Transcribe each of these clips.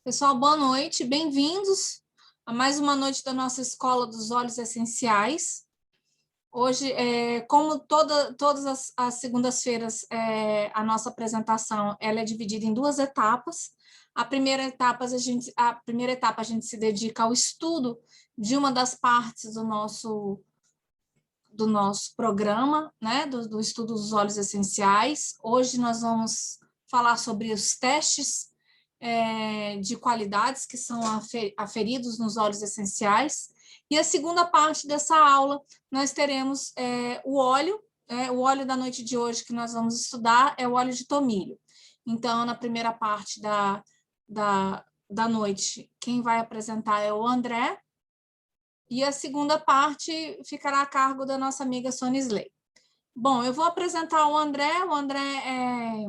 Pessoal, boa noite, bem-vindos a mais uma noite da nossa Escola dos Óleos Essenciais. Hoje, como todas as segundas-feiras, a nossa apresentação ela é dividida em duas etapas. A primeira etapa a gente se dedica ao estudo de uma das partes do nosso programa, né, do estudo dos óleos essenciais. Hoje nós vamos falar sobre os testes de qualidades que são aferidos nos óleos essenciais. E a segunda parte dessa aula, nós teremos o óleo da noite de hoje que nós vamos estudar é o óleo de tomilho. Então, na primeira parte da noite, quem vai apresentar é o André, e a segunda parte ficará a cargo da nossa amiga Sônia Slay. Bom, eu vou apresentar o André é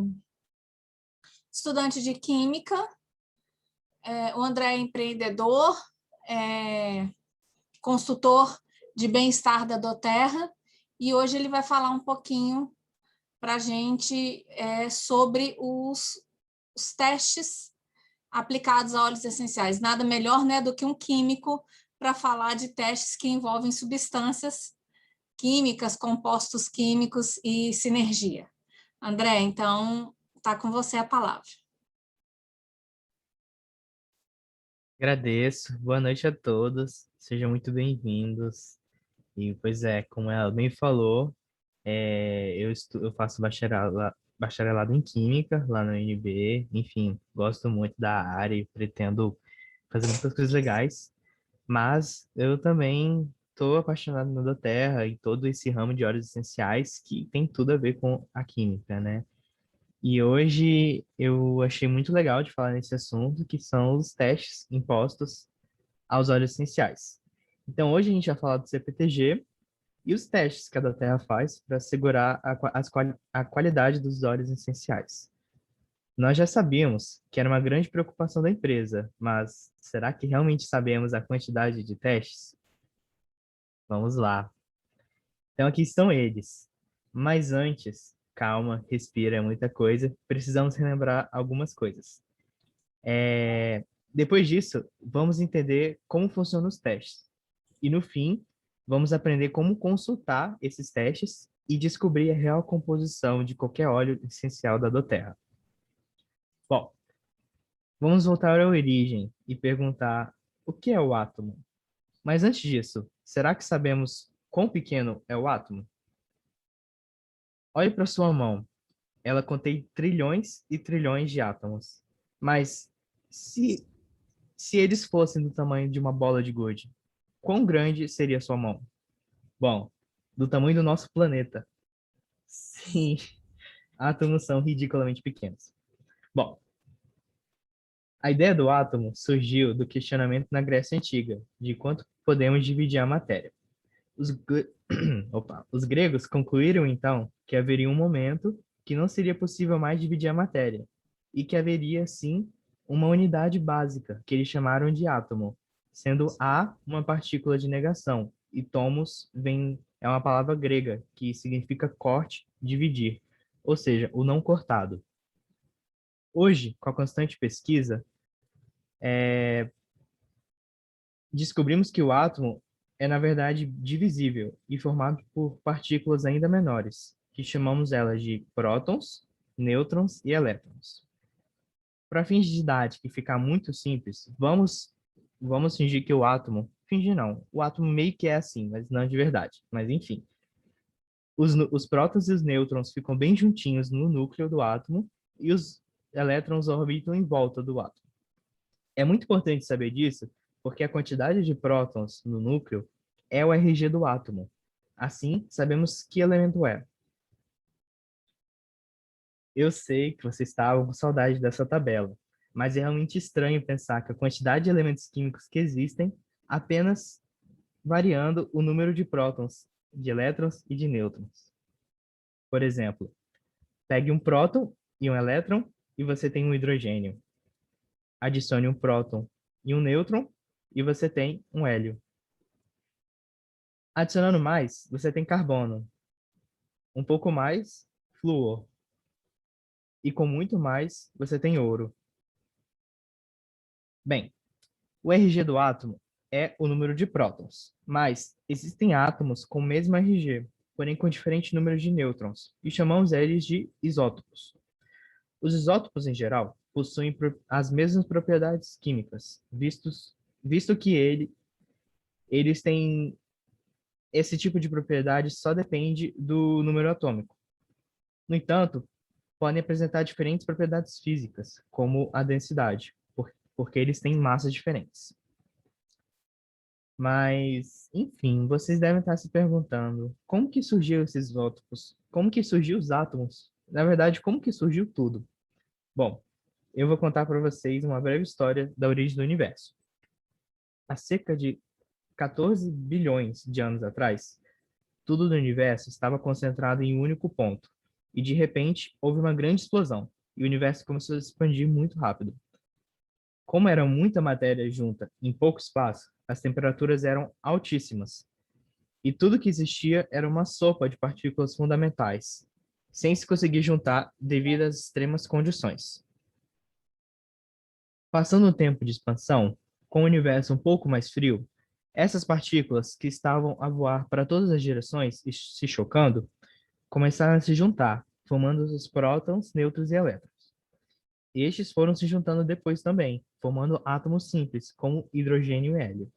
estudante de Química, o André é empreendedor, é consultor de bem-estar da doTERRA, e hoje ele vai falar um pouquinho para a gente sobre os testes aplicados a óleos essenciais. Nada melhor, né, do que um químico para falar de testes que envolvem substâncias químicas, compostos químicos e sinergia. André, então, está com você a palavra. Agradeço. Boa noite a todos. Sejam muito bem-vindos. E, pois é, como ela bem falou, eu faço bacharelado em Química lá na UNB. Enfim, gosto muito da área e pretendo fazer muitas coisas legais. Mas eu também estou apaixonado na Terra e todo esse ramo de óleos essenciais que tem tudo a ver com a química, né? E hoje eu achei muito legal de falar nesse assunto, que são os testes impostos aos óleos essenciais. Então, hoje a gente vai falar do CPTG e os testes que a Doterra faz para assegurar a qualidade dos óleos essenciais. Nós já sabíamos que era uma grande preocupação da empresa, mas será que realmente sabemos a quantidade de testes? Vamos lá. Então, aqui estão eles. Mas antes, calma, respira, é muita coisa. Precisamos relembrar algumas coisas. Depois disso, vamos entender como funcionam os testes. E no fim, vamos aprender como consultar esses testes e descobrir a real composição de qualquer óleo essencial da doTERRA. Bom, vamos voltar à origem e perguntar o que é o átomo. Mas antes disso, será que sabemos quão pequeno é o átomo? Olhe para sua mão. Ela contém trilhões e trilhões de átomos. Mas se, se eles fossem do tamanho de uma bola de gude, quão grande seria sua mão? Bom, do tamanho do nosso planeta. Sim, átomos são ridiculamente pequenos. Bom, a ideia do átomo surgiu do questionamento na Grécia Antiga, de quanto podemos dividir a matéria. Os, os gregos concluíram, então, que haveria um momento que não seria possível mais dividir a matéria, e que haveria, sim, uma unidade básica, que eles chamaram de átomo, sendo A uma partícula de negação, e tomos é uma palavra grega, que significa corte, dividir, ou seja, o não cortado. Hoje, com a constante pesquisa, descobrimos que o átomo é, na verdade, divisível e formado por partículas ainda menores, que chamamos elas de prótons, nêutrons e elétrons. Para fins de didática e ficar muito simples, vamos fingir que o átomo, fingir não, o átomo meio que é assim, mas não de verdade. Mas enfim, os prótons e os nêutrons ficam bem juntinhos no núcleo do átomo e os elétrons orbitam em volta do átomo. É muito importante saber disso, porque a quantidade de prótons no núcleo é o RG do átomo. Assim, sabemos que elemento é. Eu sei que você estava com saudade dessa tabela, mas é realmente estranho pensar que a quantidade de elementos químicos que existem apenas variando o número de prótons, de elétrons e de nêutrons. Por exemplo, pegue um próton e um elétron e você tem um hidrogênio. Adicione um próton e um nêutron e você tem um hélio. Adicionando mais, você tem carbono. Um pouco mais, flúor. E com muito mais, você tem ouro. Bem, o RG do átomo é o número de prótons, mas existem átomos com o mesmo RG, porém com diferente número de nêutrons, e chamamos eles de isótopos. Os isótopos, em geral, possuem as mesmas propriedades químicas, visto que eles têm esse tipo de propriedade só depende do número atômico. No entanto, podem apresentar diferentes propriedades físicas, como a densidade, porque eles têm massas diferentes. Mas, enfim, vocês devem estar se perguntando como que surgiu esses isótopos? Como que surgiu os átomos? Na verdade, como que surgiu tudo? Bom, eu vou contar para vocês uma breve história da origem do universo. Há cerca de 14 bilhões de anos atrás, tudo do universo estava concentrado em um único ponto, e de repente houve uma grande explosão, e o universo começou a se expandir muito rápido. Como era muita matéria junta em pouco espaço, as temperaturas eram altíssimas, e tudo que existia era uma sopa de partículas fundamentais, sem se conseguir juntar devido às extremas condições. Passando o tempo de expansão, com o universo um pouco mais frio, essas partículas que estavam a voar para todas as direções e se chocando, começaram a se juntar, formando os prótons, nêutrons e elétrons. Estes foram se juntando depois também, formando átomos simples, como hidrogênio e hélio.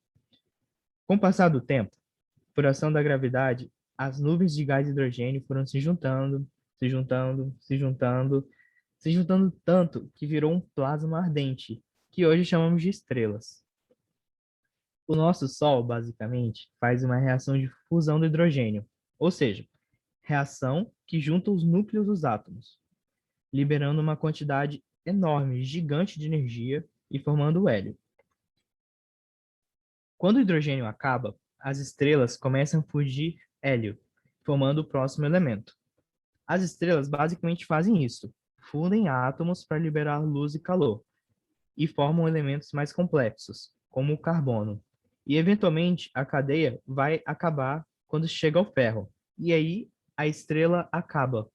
Com o passar do tempo, por ação da gravidade, as nuvens de gás hidrogênio foram se juntando, se juntando, se juntando, se juntando tanto que virou um plasma ardente, que hoje chamamos de estrelas. O nosso Sol, basicamente, faz uma reação de fusão do hidrogênio, ou seja, reação que junta os núcleos dos átomos, liberando uma quantidade enorme, gigante de energia e formando o hélio. Quando o hidrogênio acaba, as estrelas começam a fugir hélio, formando o próximo elemento. As estrelas basicamente fazem isso, fundem átomos para liberar luz e calor, e formam elementos mais complexos, como o carbono. E eventualmente a cadeia vai acabar quando chega ao ferro. E aí a estrela acaba.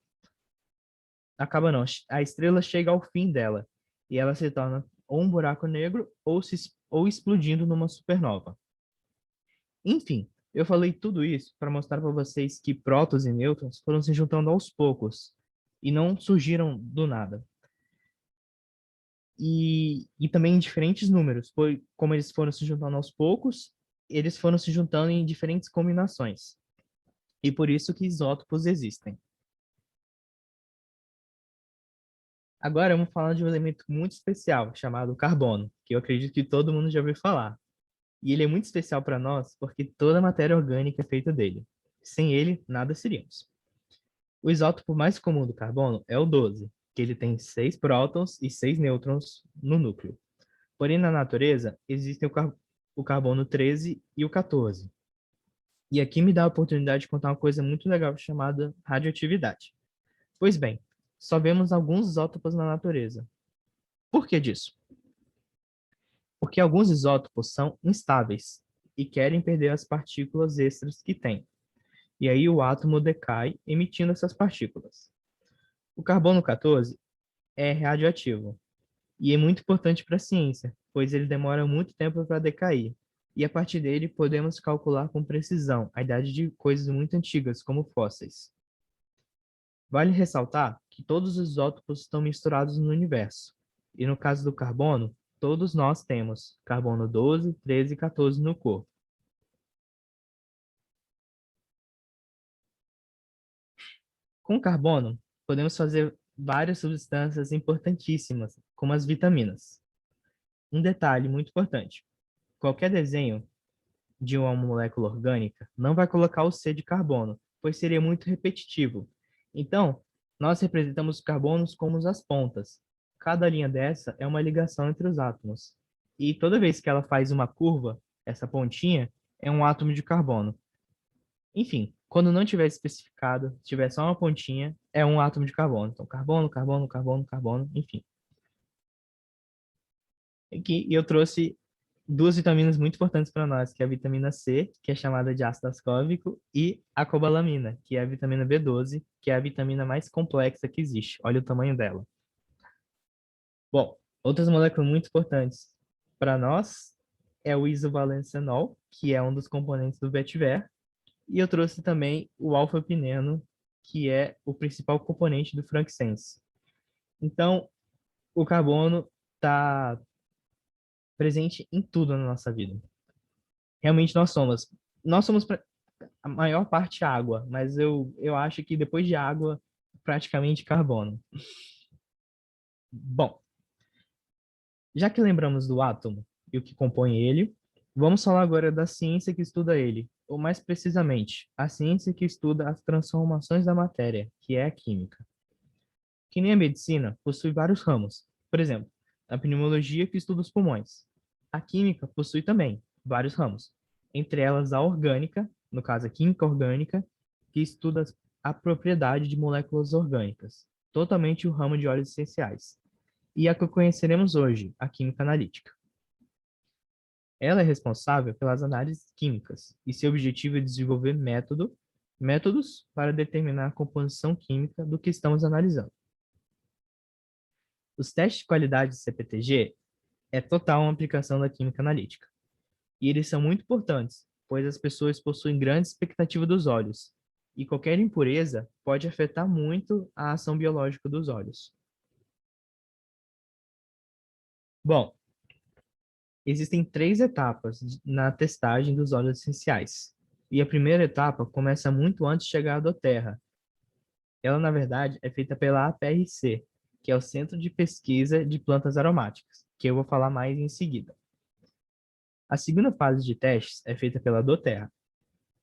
Acaba não, a estrela chega ao fim dela, e ela se torna ou um buraco negro ou explodindo numa supernova. Enfim, eu falei tudo isso para mostrar para vocês que prótons e nêutrons foram se juntando aos poucos e não surgiram do nada. E também em diferentes números, foi como eles foram se juntando aos poucos, eles foram se juntando em diferentes combinações. E por isso que isótopos existem. Agora vamos falar de um elemento muito especial chamado carbono, que eu acredito que todo mundo já ouviu falar. E ele é muito especial para nós porque toda a matéria orgânica é feita dele. Sem ele, nada seríamos. O isótopo mais comum do carbono é o 12, que ele tem 6 prótons e 6 nêutrons no núcleo. Porém, na natureza, existem o carbono 13 e o 14. E aqui me dá a oportunidade de contar uma coisa muito legal chamada radioatividade. Pois bem, só vemos alguns isótopos na natureza. Por que disso? Porque alguns isótopos são instáveis e querem perder as partículas extras que têm. E aí o átomo decai, emitindo essas partículas. O carbono 14 é radioativo e é muito importante para a ciência, pois ele demora muito tempo para decair. E a partir dele podemos calcular com precisão a idade de coisas muito antigas, como fósseis. Vale ressaltar que todos os isótopos estão misturados no universo. E no caso do carbono, todos nós temos carbono 12, 13 e 14 no corpo. Com carbono, podemos fazer várias substâncias importantíssimas, como as vitaminas. Um detalhe muito importante: qualquer desenho de uma molécula orgânica não vai colocar o C de carbono, pois seria muito repetitivo. Então, nós representamos os carbonos como as pontas. Cada linha dessa é uma ligação entre os átomos. E toda vez que ela faz uma curva, essa pontinha é um átomo de carbono. Enfim, quando não tiver especificado, tiver só uma pontinha, é um átomo de carbono. Então, carbono, carbono, carbono, carbono, enfim. E eu trouxe duas vitaminas muito importantes para nós, que é a vitamina C, que é chamada de ácido ascórbico, e a cobalamina, que é a vitamina B12, que é a vitamina mais complexa que existe. Olha o tamanho dela. Bom, outras moléculas muito importantes. para nós é o isovalencenol, que é um dos componentes do vetiver, e eu trouxe também o alfa-pineno, que é o principal componente do frankincense. Então, o carbono está presente em tudo na nossa vida. Realmente nós somos a maior parte água, mas eu acho que depois de água, praticamente carbono. Bom, já que lembramos do átomo e o que compõe ele, vamos falar agora da ciência que estuda ele, ou mais precisamente, a ciência que estuda as transformações da matéria, que é a química. Que nem a medicina, possui vários ramos. Por exemplo, a pneumologia que estuda os pulmões. A química possui também vários ramos, entre elas a orgânica, no caso a química orgânica, que estuda a propriedade de moléculas orgânicas, totalmente o ramo de óleos essenciais. E a que conheceremos hoje, a química analítica. Ela é responsável pelas análises químicas e seu objetivo é desenvolver métodos para determinar a composição química do que estamos analisando. Os testes de qualidade de CPTG é total uma aplicação da química analítica. E eles são muito importantes, pois as pessoas possuem grande expectativa dos olhos, e qualquer impureza pode afetar muito a ação biológica dos olhos. Bom, existem 3 etapas na testagem dos óleos essenciais. E a primeira etapa começa muito antes de chegar à doTERRA. Ela, na verdade, é feita pela APRC, que é o Centro de Pesquisa de Plantas Aromáticas, que eu vou falar mais em seguida. A segunda fase de testes é feita pela doTERRA.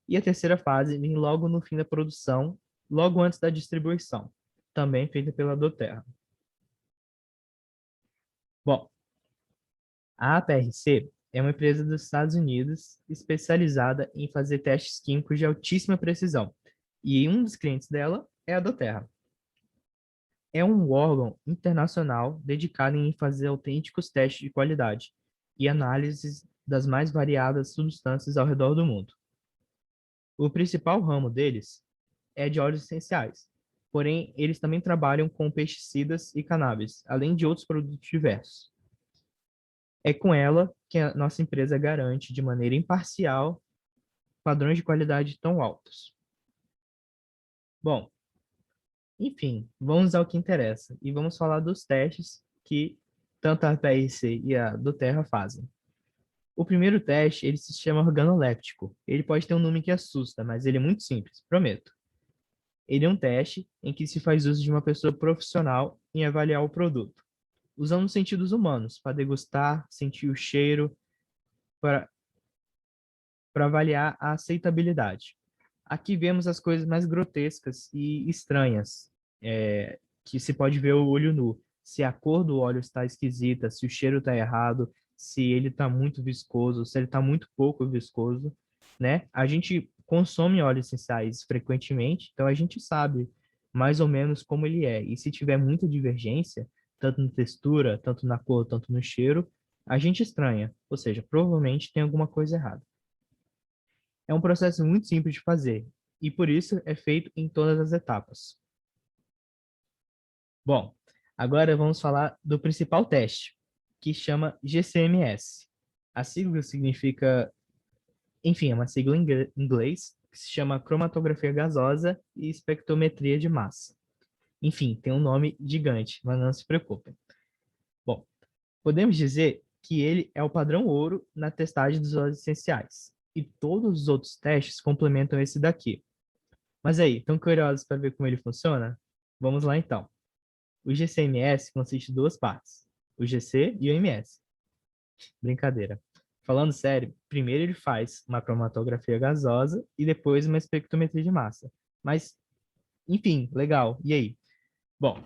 E a terceira fase vem logo no fim da produção, logo antes da distribuição, também feita pela doTERRA. Bom, a APRC é uma empresa dos Estados Unidos especializada em fazer testes químicos de altíssima precisão, e um dos clientes dela é a doTERRA. É um órgão internacional dedicado em fazer autênticos testes de qualidade e análises das mais variadas substâncias ao redor do mundo. O principal ramo deles é de óleos essenciais, porém eles também trabalham com pesticidas e cannabis, além de outros produtos diversos. É com ela que a nossa empresa garante, de maneira imparcial, padrões de qualidade tão altos. Bom, enfim, vamos ao que interessa e vamos falar dos testes que tanto a PRC e a doTERRA fazem. O primeiro teste, ele se chama organoléptico. Ele pode ter um nome que assusta, mas ele é muito simples, prometo. Ele é um teste em que se faz uso de uma pessoa profissional em avaliar o produto, usando os sentidos humanos para degustar, sentir o cheiro, para avaliar a aceitabilidade. Aqui vemos as coisas mais grotescas e estranhas, que se pode ver o olho nu. Se a cor do óleo está esquisita, se o cheiro está errado, se ele está muito viscoso, se ele está muito pouco viscoso, né? A gente consome óleos essenciais frequentemente, então a gente sabe mais ou menos como ele é. E se tiver muita divergência, tanto na textura, tanto na cor, tanto no cheiro, a gente estranha, ou seja, provavelmente tem alguma coisa errada. É um processo muito simples de fazer e por isso é feito em todas as etapas. Bom, agora vamos falar do principal teste, que chama GCMS. A sigla significa, enfim, é uma sigla em inglês que se chama cromatografia gasosa e espectrometria de massa. Enfim, tem um nome gigante, mas não se preocupem. Bom, podemos dizer que ele é o padrão ouro na testagem dos óleos essenciais. E todos os outros testes complementam esse daqui. Mas aí, estão curiosos para ver como ele funciona? Vamos lá então. O GCMS consiste de 2 partes, o GC e o MS. Brincadeira. Falando sério, primeiro ele faz uma cromatografia gasosa e depois uma espectrometria de massa. Mas, enfim, legal. E aí? Bom.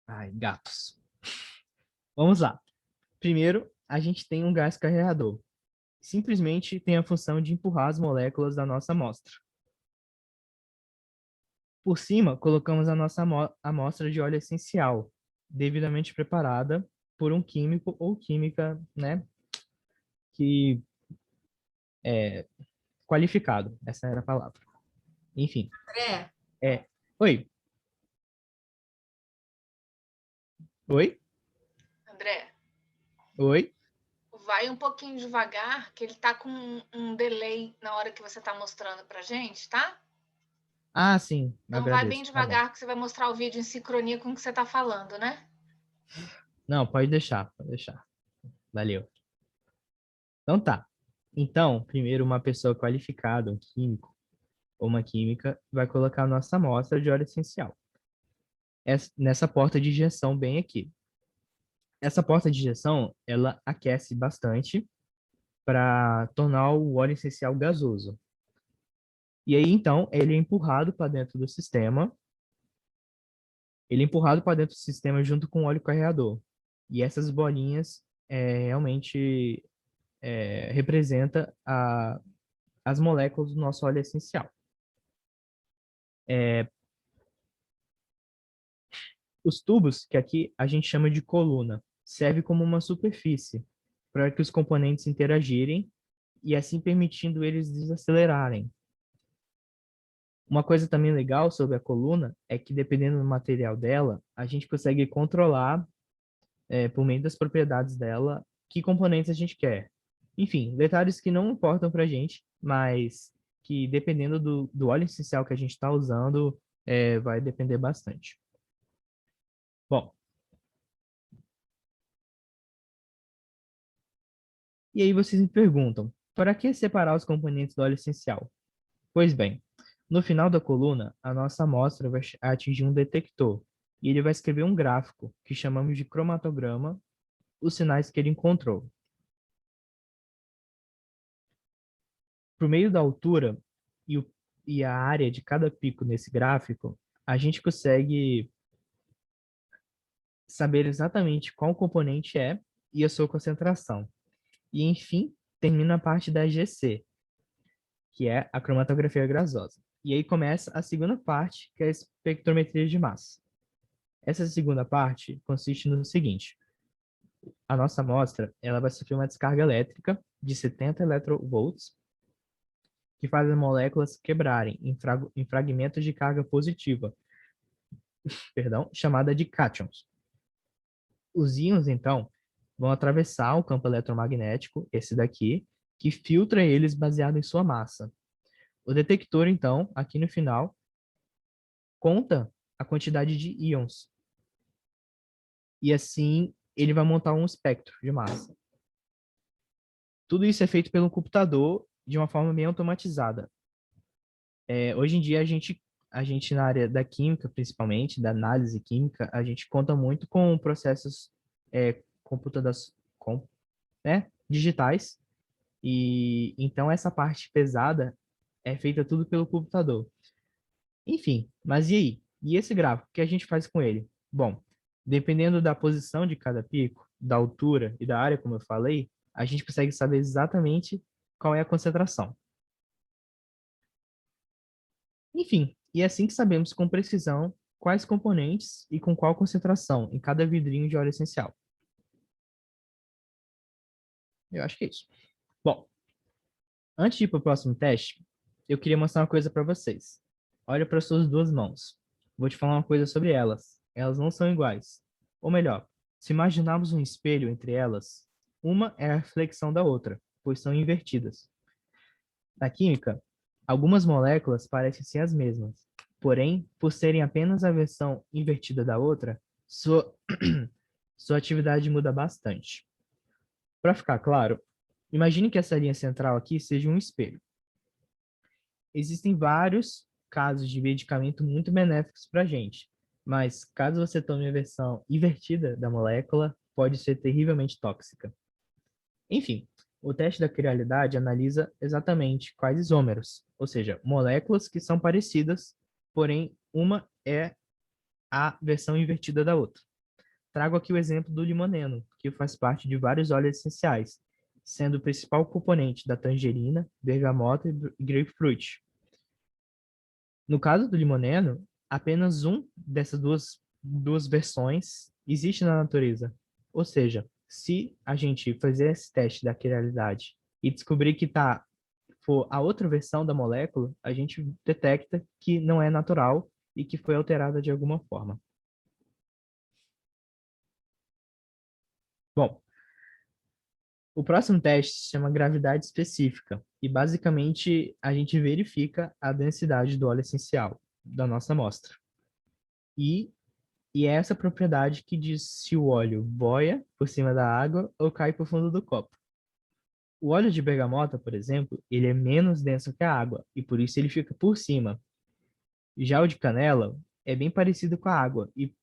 Ai, gatos. Vamos lá. Primeiro, a gente tem um gás carreador. Simplesmente tem a função de empurrar as moléculas da nossa amostra. Por cima, colocamos a nossa amostra de óleo essencial, devidamente preparada por um químico ou química, né, que é qualificado. Essa era a palavra. Enfim. André, É. Oi. Oi? André, Oi? vai um pouquinho devagar, que ele tá com um delay na hora que você tá mostrando pra gente, tá? Ah, sim, Então vai bem agradeço. Tá bom. devagar que você vai mostrar o vídeo em sincronia com o que você tá falando, né? Não, pode deixar, pode deixar. Valeu. Então tá. Então, primeiro, uma pessoa qualificada, um químico ou uma química, vai colocar a nossa amostra de óleo essencial. Nessa porta de injeção bem aqui. Essa porta de injeção, ela aquece bastante para tornar o óleo essencial gasoso. E aí, então, ele é empurrado para dentro do sistema. Ele é empurrado para dentro do sistema junto com o óleo carreador. E essas bolinhas realmente representa as moléculas do nosso óleo essencial. Os tubos, que aqui a gente chama de coluna, serve como uma superfície para que os componentes interagirem e assim permitindo eles desacelerarem. Uma coisa também legal sobre a coluna é que, dependendo do material dela, a gente consegue controlar, por meio das propriedades dela, que componentes a gente quer. Enfim, detalhes que não importam para a gente, mas que, dependendo do óleo essencial que a gente está usando, vai depender bastante. Bom, e aí vocês me perguntam, para que separar os componentes do óleo essencial? Pois bem, no final da coluna, a nossa amostra vai atingir um detector, e ele vai escrever um gráfico, que chamamos de cromatograma, os sinais que ele encontrou. Por meio da altura e a área de cada pico nesse gráfico, a gente consegue saber exatamente qual componente é e a sua concentração. E, enfim, termina a parte da GC, que é a cromatografia gasosa. E aí começa a segunda parte, que é a espectrometria de massa. Essa segunda parte consiste no seguinte: a nossa amostra ela vai sofrer uma descarga elétrica de 70 electrovolts, que faz as moléculas quebrarem em fragmentos de carga positiva, perdão, chamada de cátions. Os íons, então, vão atravessar o campo eletromagnético, esse daqui, que filtra eles baseado em sua massa. O detector, então, aqui no final, conta a quantidade de íons. E assim, ele vai montar um espectro de massa. Tudo isso é feito pelo computador de uma forma meio automatizada. Hoje em dia, a gente na área da química, principalmente, da análise química, a gente conta muito com processos computadas, digitais. E então essa parte pesada é feita tudo pelo computador. Enfim, mas e aí? E esse gráfico, o que a gente faz com ele? Bom, dependendo da posição de cada pico, da altura e da área, como eu falei, a gente consegue saber exatamente qual é a concentração. Enfim, e é assim que sabemos com precisão quais componentes e com qual concentração em cada vidrinho de óleo essencial. Eu acho que é isso. Bom, antes de ir para o próximo teste, eu queria mostrar uma coisa para vocês. Olha para suas duas mãos. Vou te falar uma coisa sobre elas. Elas não são iguais. Ou melhor, se imaginarmos um espelho entre elas, uma é a reflexão da outra, pois são invertidas. Na química, algumas moléculas parecem ser as mesmas, porém, por serem apenas a versão invertida da outra, sua atividade muda bastante. Para ficar claro, imagine que essa linha central aqui seja um espelho. Existem vários casos de medicamento muito benéficos para a gente, mas caso você tome a versão invertida da molécula, pode ser terrivelmente tóxica. Enfim, o teste da crialidade analisa exatamente quais isômeros, ou seja, moléculas que são parecidas, porém uma é a versão invertida da outra. Trago aqui o exemplo do limoneno, que faz parte de vários óleos essenciais, sendo o principal componente da tangerina, bergamota e grapefruit. No caso do limoneno, apenas um dessas duas versões existe na natureza. Ou seja, se a gente fazer esse teste da quiralidade e descobrir que for a outra versão da molécula, a gente detecta que não é natural e que foi alterada de alguma forma. Bom, o próximo teste se chama gravidade específica e basicamente a gente verifica a densidade do óleo essencial da nossa amostra. E, e é essa propriedade que diz se o óleo boia por cima da água ou cai para o fundo do copo. O óleo de bergamota, por exemplo, ele é menos denso que a água e por isso ele fica por cima. Já o de canela é bem parecido com a água e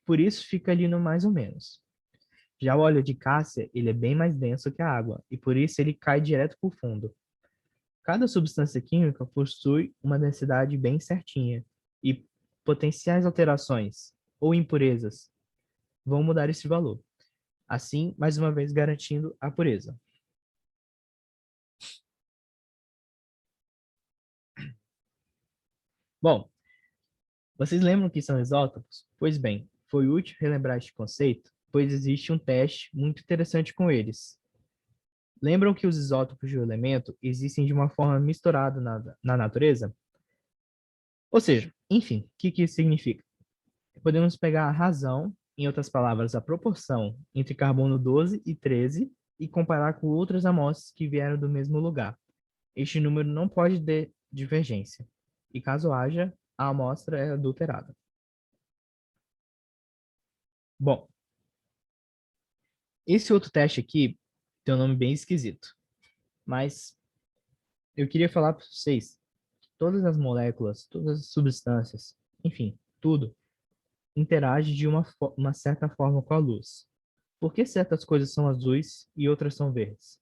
por isso fica ali no mais ou menos. Já o óleo de cássia, ele é bem mais denso que a água e por isso ele cai direto para o fundo. Cada substância química possui uma densidade bem certinha e potenciais alterações ou impurezas vão mudar esse valor. Assim, mais uma vez garantindo a pureza. Bom, vocês lembram o que são isótopos? Pois bem, foi útil relembrar este conceito, pois existe um teste muito interessante com eles. Lembram que os isótopos de um elemento existem de uma forma misturada na natureza? Ou seja, enfim, o que isso significa? Podemos pegar a razão, em outras palavras, a proporção entre carbono 12 e 13, e comparar com outras amostras que vieram do mesmo lugar. Este número não pode ter divergência, e caso haja, a amostra é adulterada. Bom, esse outro teste aqui tem um nome bem esquisito, mas eu queria falar para vocês que todas as moléculas, todas as substâncias, enfim, tudo, interage de uma certa forma com a luz. Por que certas coisas são azuis e outras são verdes?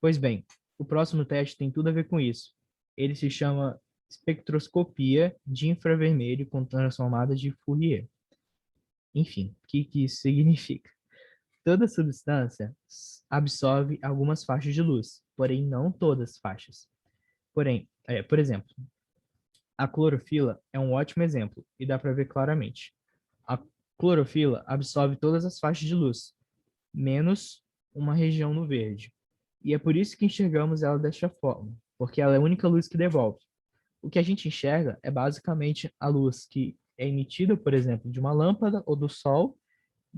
Pois bem, o próximo teste tem tudo a ver com isso. Ele se chama espectroscopia de infravermelho com transformada de Fourier. Enfim, o que isso significa? Toda substância absorve algumas faixas de luz, porém não todas as faixas. Por exemplo, a clorofila é um ótimo exemplo e dá para ver claramente. A clorofila absorve todas as faixas de luz, menos uma região no verde. E é por isso que enxergamos ela desta forma, porque ela é a única luz que devolve. O que a gente enxerga é basicamente a luz que é emitida, por exemplo, de uma lâmpada ou do sol,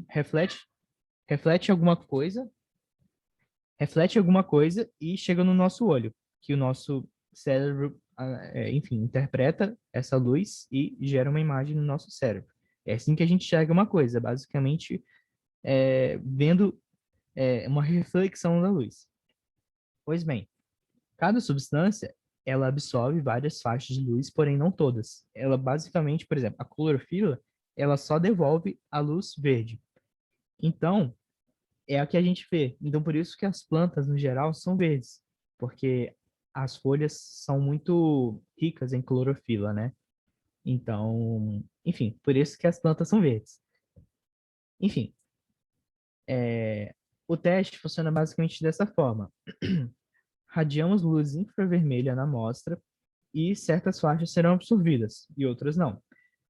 reflete, reflete alguma coisa, reflete alguma coisa e chega no nosso olho, que o nosso cérebro, enfim, interpreta essa luz e gera uma imagem no nosso cérebro. É assim que a gente enxerga uma coisa, basicamente vendo uma reflexão da luz. Pois bem, cada substância ela absorve várias faixas de luz, porém não todas. Ela basicamente, por exemplo, a clorofila, ela só devolve a luz verde. Então, é a que a gente vê. Então, por isso que as plantas, no geral, são verdes, porque as folhas são muito ricas em clorofila, né? Então, enfim, por isso que as plantas são verdes. Enfim, o teste funciona basicamente dessa forma. Radiamos luz infravermelha na amostra e certas faixas serão absorvidas e outras não,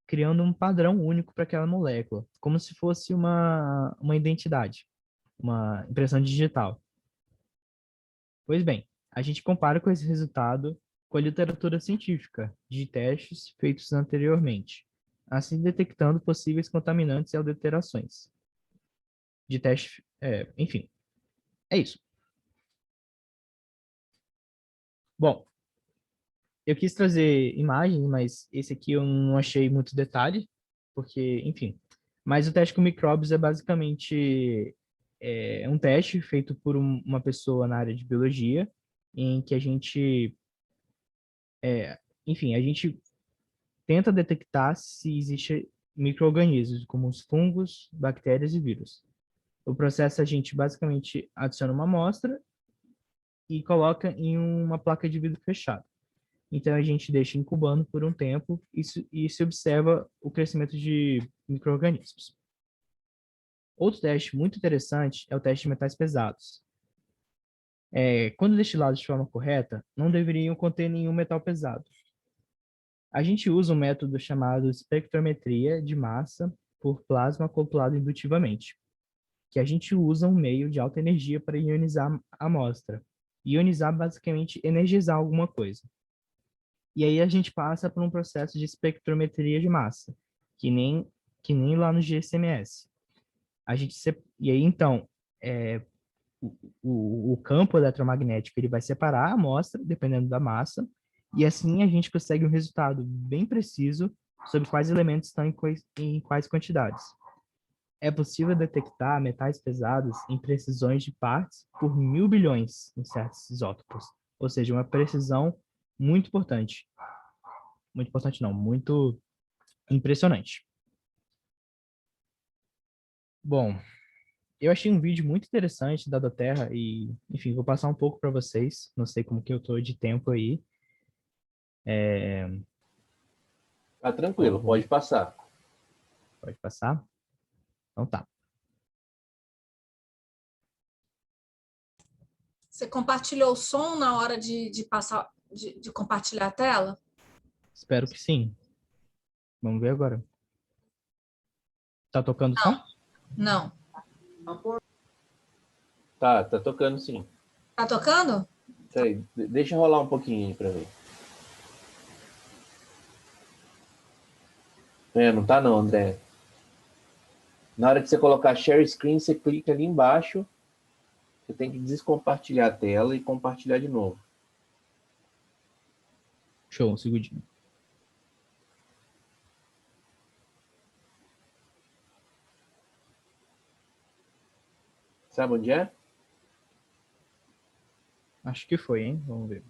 criando um padrão único para aquela molécula, como se fosse uma identidade, uma impressão digital. Pois bem, a gente compara com esse resultado com a literatura científica de testes feitos anteriormente, assim detectando possíveis contaminantes e alterações de teste, enfim, é isso. Bom, eu quis trazer imagens, mas esse aqui eu não achei muito detalhe, porque, enfim. Mas o teste com micróbios é basicamente um teste feito por uma pessoa na área de biologia, em que a gente, enfim, a gente tenta detectar se existe micro-organismos, como os fungos, bactérias e vírus. O processo a gente basicamente adiciona uma amostra e coloca em uma placa de vidro fechada. Então a gente deixa incubando por um tempo e se observa o crescimento de micro-organismos. Outro teste muito interessante é o teste de metais pesados. Quando destilados de forma correta, não deveriam conter nenhum metal pesado. A gente usa um método chamado espectrometria de massa por plasma acoplado indutivamente, que a gente usa um meio de alta energia para ionizar a amostra. Ionizar, basicamente, energizar alguma coisa. E aí a gente passa por um processo de espectrometria de massa, que nem lá no GSMS. E aí, então, o campo eletromagnético ele vai separar a amostra, dependendo da massa, e assim a gente consegue um resultado bem preciso sobre quais elementos estão em quais quantidades. É possível detectar metais pesados em precisões de partes por 1.000 bilhões em certos isótopos, ou seja, uma precisão muito importante. Muito importante não, muito impressionante. Bom, eu achei um vídeo muito interessante da Terra e, enfim, vou passar um pouco para vocês. Não sei como que eu tô de tempo aí. Tá tranquilo, pode passar. Pode passar? Então tá. Você compartilhou o som na hora de passar, de compartilhar a tela? Espero que sim. Vamos ver agora. Tá tocando o som? Não. Tá tocando sim. Tá tocando? Peraí, deixa rolar um pouquinho aí pra ver. Não tá não, André. Na hora que você colocar share screen, você clica ali embaixo. Você tem que descompartilhar a tela e compartilhar de novo. Show, um segundinho. Sabe onde é? Acho que foi, hein? Vamos ver.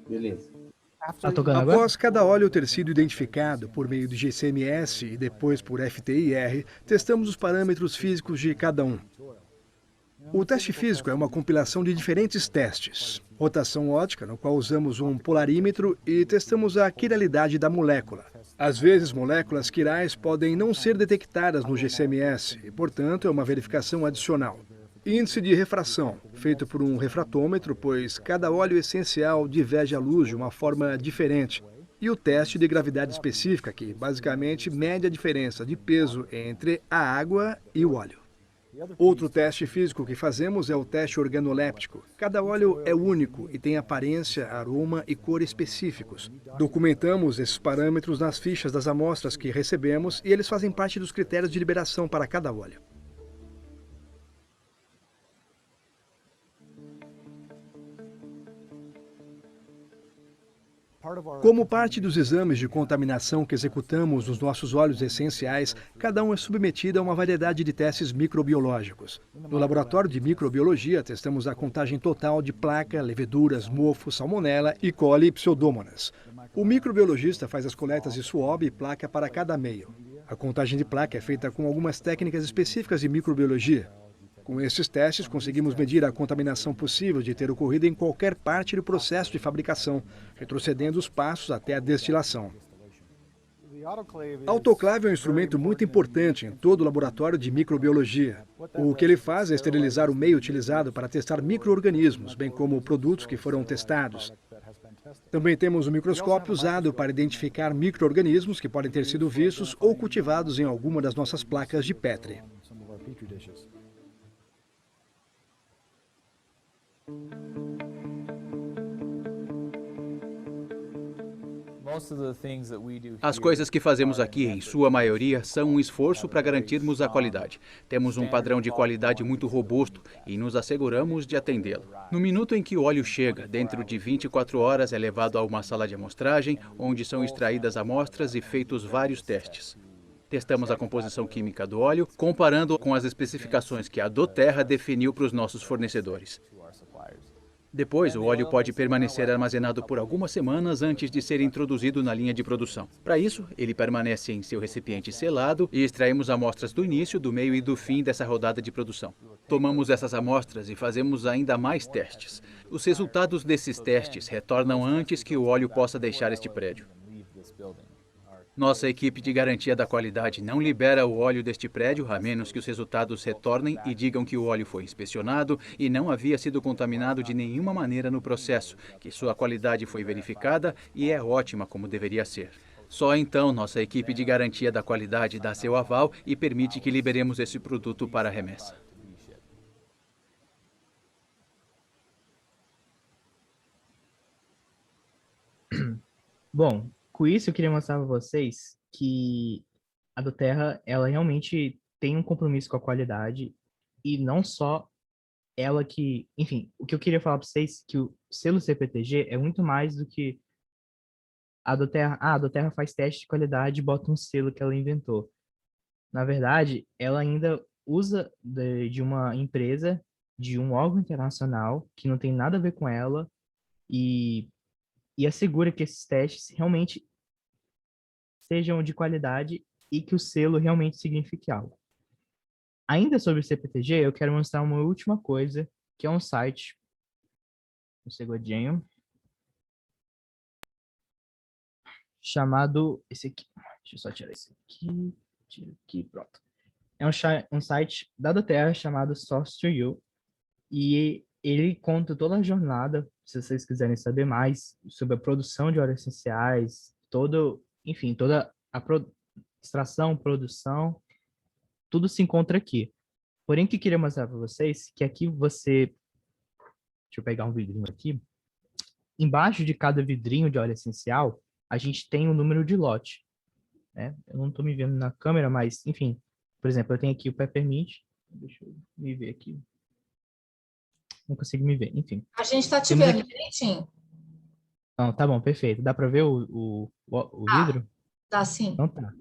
Beleza. Tá tocando agora? Após cada óleo ter sido identificado por meio de GCMS e depois por FTIR, testamos os parâmetros físicos de cada um. O teste físico é uma compilação de diferentes testes. Rotação ótica, no qual usamos um polarímetro e testamos a quiralidade da molécula. Às vezes, moléculas quirais podem não ser detectadas no GCMS e, portanto, é uma verificação adicional. Índice de refração, feito por um refratômetro, pois cada óleo essencial diverge à luz de uma forma diferente. E o teste de gravidade específica, que basicamente mede a diferença de peso entre a água e o óleo. Outro teste físico que fazemos é o teste organoléptico. Cada óleo é único e tem aparência, aroma e cor específicos. Documentamos esses parâmetros nas fichas das amostras que recebemos e eles fazem parte dos critérios de liberação para cada óleo. Como parte dos exames de contaminação que executamos nos nossos óleos essenciais, cada um é submetido a uma variedade de testes microbiológicos. No laboratório de microbiologia, testamos a contagem total de placa, leveduras, mofo, salmonela, E. coli e pseudomonas. O microbiologista faz as coletas de swab e placa para cada meio. A contagem de placa é feita com algumas técnicas específicas de microbiologia. Com esses testes, conseguimos medir a contaminação possível de ter ocorrido em qualquer parte do processo de fabricação, retrocedendo os passos até a destilação. A autoclave é um instrumento muito importante em todo o laboratório de microbiologia. O que ele faz é esterilizar o meio utilizado para testar micro-organismos, bem como produtos que foram testados. Também temos um microscópio usado para identificar micro-organismos que podem ter sido vistos ou cultivados em alguma das nossas placas de Petri. As coisas que fazemos aqui, em sua maioria, são um esforço para garantirmos a qualidade. Temos um padrão de qualidade muito robusto e nos asseguramos de atendê-lo. No minuto em que o óleo chega, dentro de 24 horas é levado a uma sala de amostragem, onde são extraídas amostras e feitos vários testes. Testamos a composição química do óleo, comparando com as especificações que a Doterra definiu para os nossos fornecedores. Depois, o óleo pode permanecer armazenado por algumas semanas antes de ser introduzido na linha de produção. Para isso, ele permanece em seu recipiente selado e extraímos amostras do início, do meio e do fim dessa rodada de produção. Tomamos essas amostras e fazemos ainda mais testes. Os resultados desses testes retornam antes que o óleo possa deixar este prédio. Nossa equipe de garantia da qualidade não libera o óleo deste prédio, a menos que os resultados retornem e digam que o óleo foi inspecionado e não havia sido contaminado de nenhuma maneira no processo, que sua qualidade foi verificada e é ótima como deveria ser. Só então nossa equipe de garantia da qualidade dá seu aval e permite que liberemos esse produto para remessa. Bom, com isso eu queria mostrar para vocês que a doTERRA, ela realmente tem um compromisso com a qualidade e não só ela que, enfim, o que eu queria falar para vocês é que o selo CPTG é muito mais do que a doTERRA, a doTERRA faz teste de qualidade e bota um selo que ela inventou. Na verdade, ela ainda usa de uma empresa, de um órgão internacional que não tem nada a ver com ela e, e assegura que esses testes realmente sejam de qualidade e que o selo realmente signifique algo. Ainda sobre o CPTG, eu quero mostrar uma última coisa, que é um site, um segundinho, chamado, esse aqui, deixa eu só tirar esse aqui, tira aqui, pronto. É um site da doTERRA chamado Source to You, e ele conta toda a jornada, se vocês quiserem saber mais sobre a produção de óleos essenciais, enfim, toda a extração, produção, tudo se encontra aqui. Porém, o que eu queria mostrar para vocês, que aqui deixa eu pegar um vidrinho aqui, embaixo de cada vidrinho de óleo essencial, a gente tem o número de lote, né? Eu não estou me vendo na câmera, mas, enfim, por exemplo, eu tenho aqui o Peppermint, deixa eu me ver aqui, não consigo me ver, enfim. A gente está te Temos vendo aqui... direitinho. Não, tá bom, perfeito. Dá para ver o vidro? Tá sim. Então tá.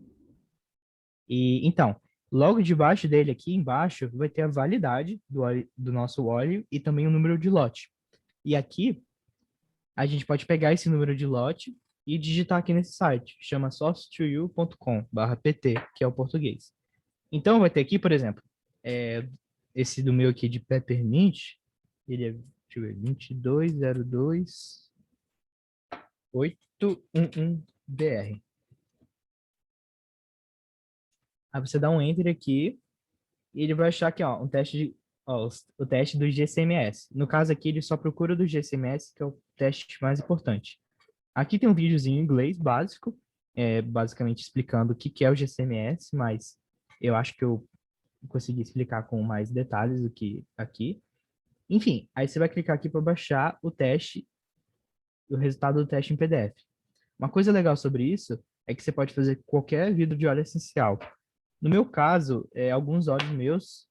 E, então, logo debaixo dele aqui, embaixo, vai ter a validade do nosso óleo e também o número de lote. E aqui, a gente pode pegar esse número de lote e digitar aqui nesse site. Chama source2u.com/pt, que é o português. Então, vai ter aqui, por exemplo, esse do meu aqui de Peppermint, ele é, deixa eu ver, 2202811BR. Aí você dá um Enter aqui e ele vai achar aqui, ó, o teste do GCMS. No caso aqui, ele só procura do GCMS, que é o teste mais importante. Aqui tem um videozinho em inglês básico, basicamente explicando o que é o GCMS, mas eu acho que eu consegui explicar com mais detalhes do que aqui. Enfim, aí você vai clicar aqui para baixar o teste, o resultado do teste em PDF. Uma coisa legal sobre isso é que você pode fazer qualquer vidro de óleo essencial. No meu caso, alguns óleos meus,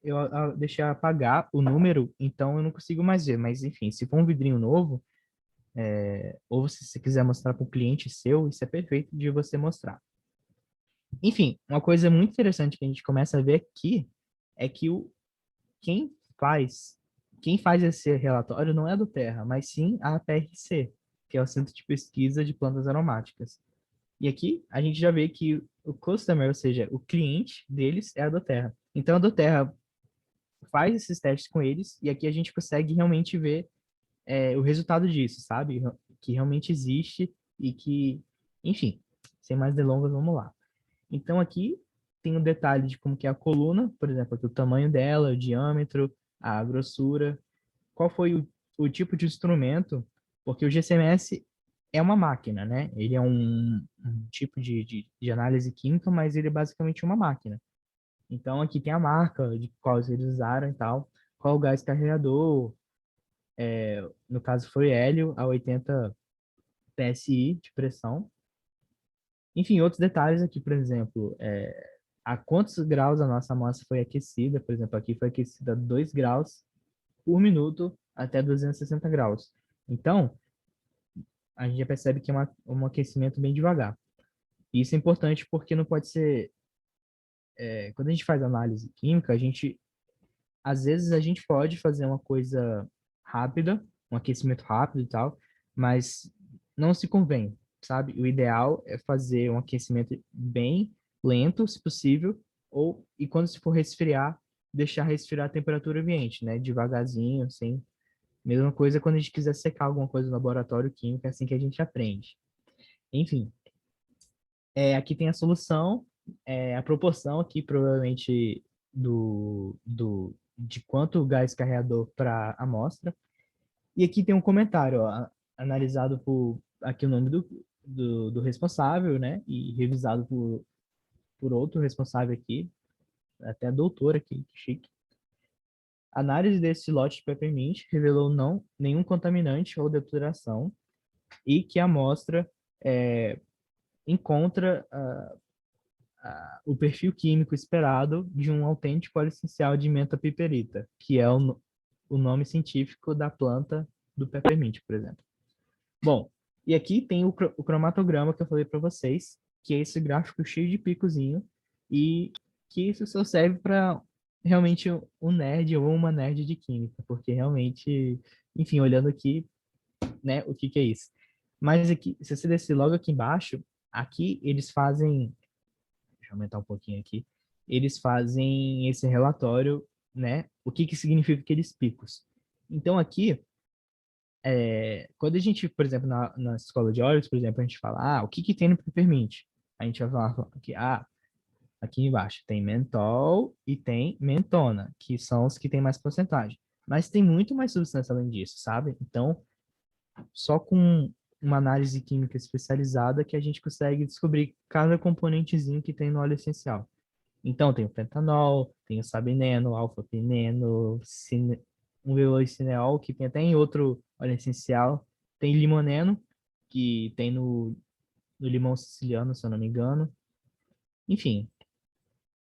eu deixei apagar o número, então eu não consigo mais ver. Mas, enfim, se for um vidrinho novo, ou se você quiser mostrar para o cliente seu, isso é perfeito de você mostrar. Enfim, uma coisa muito interessante que a gente começa a ver aqui é que quem faz esse relatório não é a doTERRA, mas sim a APRC, que é o Centro de Pesquisa de Plantas Aromáticas. E aqui a gente já vê que o customer, ou seja, o cliente deles é a doTERRA. Então a doTERRA faz esses testes com eles e aqui a gente consegue realmente ver o resultado disso, sabe? Que realmente existe e que, enfim, sem mais delongas, vamos lá. Então aqui tem um detalhe de como que é a coluna, por exemplo, aqui o tamanho dela, o diâmetro, a grossura, qual foi o tipo de instrumento, porque o GCMS é uma máquina, né? Ele é um tipo de análise química, mas ele é basicamente uma máquina. Então, aqui tem a marca de qual eles usaram e tal, qual o gás carregador, no caso foi hélio a 80 PSI de pressão. Enfim, outros detalhes aqui, por exemplo, a quantos graus a nossa amostra foi aquecida, por exemplo, aqui foi aquecida a 2 graus por minuto até 260 graus. Então, a gente já percebe que é um aquecimento bem devagar. E isso é importante porque não pode ser... quando a gente faz análise química, às vezes a gente pode fazer uma coisa rápida, um aquecimento rápido e tal, mas não se convém, sabe? O ideal é fazer um aquecimento bem lento, se possível, e quando se for resfriar, deixar resfriar a temperatura ambiente, né? Devagarzinho, sem... Mesma coisa quando a gente quiser secar alguma coisa no laboratório químico, é assim que a gente aprende. Enfim, aqui tem a solução, a proporção aqui, provavelmente, de quanto gás carreador para a amostra. E aqui tem um comentário, ó, analisado aqui o nome do responsável, né? E revisado por outro responsável aqui, até doutor aqui, que chique. A análise desse lote de Peppermint revelou nenhum contaminante ou depuração e que a amostra encontra o perfil químico esperado de um autêntico óleo essencial de menta piperita, que é o nome científico da planta do peppermint, por exemplo. Bom, e aqui tem o cromatograma que eu falei para vocês, que é esse gráfico cheio de picozinho, e que isso só serve para realmente um nerd ou uma nerd de química, porque realmente, enfim, olhando aqui, né, o que é isso. Mas aqui, se você descer logo aqui embaixo, aqui eles fazem, deixa eu aumentar um pouquinho aqui, eles fazem esse relatório, né, o que significa aqueles picos. Então aqui, quando a gente, por exemplo, na escola de óleos, por exemplo, a gente fala, o que tem no peppermint? A gente vai falar que, aqui embaixo tem mentol e tem mentona, que são os que têm mais porcentagem. Mas tem muito mais substância além disso, sabe? Então, só com uma análise química especializada que a gente consegue descobrir cada componentezinho que tem no óleo essencial. Então, tem o pentanol, tem o sabineno, alfa-pineno, um veloicineol, que tem até em outro óleo essencial. Tem limoneno, que tem no limão siciliano, se eu não me engano. Enfim,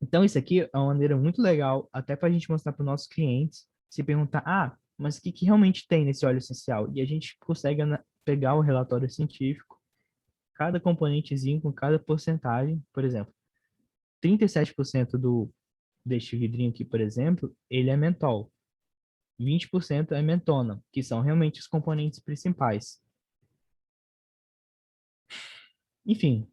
então isso aqui é uma maneira muito legal, até para a gente mostrar para os nossos clientes, se perguntar, mas o que realmente tem nesse óleo essencial? E a gente consegue pegar o relatório científico, cada componentezinho com cada porcentagem, por exemplo, 37% deste vidrinho aqui, por exemplo, ele é mentol. 20% é mentona, que são realmente os componentes principais. Enfim,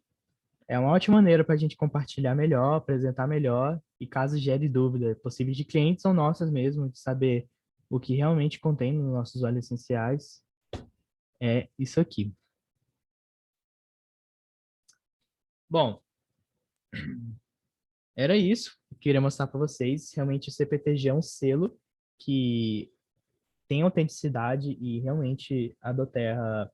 é uma ótima maneira para a gente compartilhar melhor, apresentar melhor, e caso gere dúvida possíveis de clientes ou nossas mesmo, de saber o que realmente contém nos nossos óleos essenciais, é isso aqui. Bom, era isso. Eu queria mostrar para vocês. Realmente o CPTG é um selo que tem autenticidade e realmente a Doterra,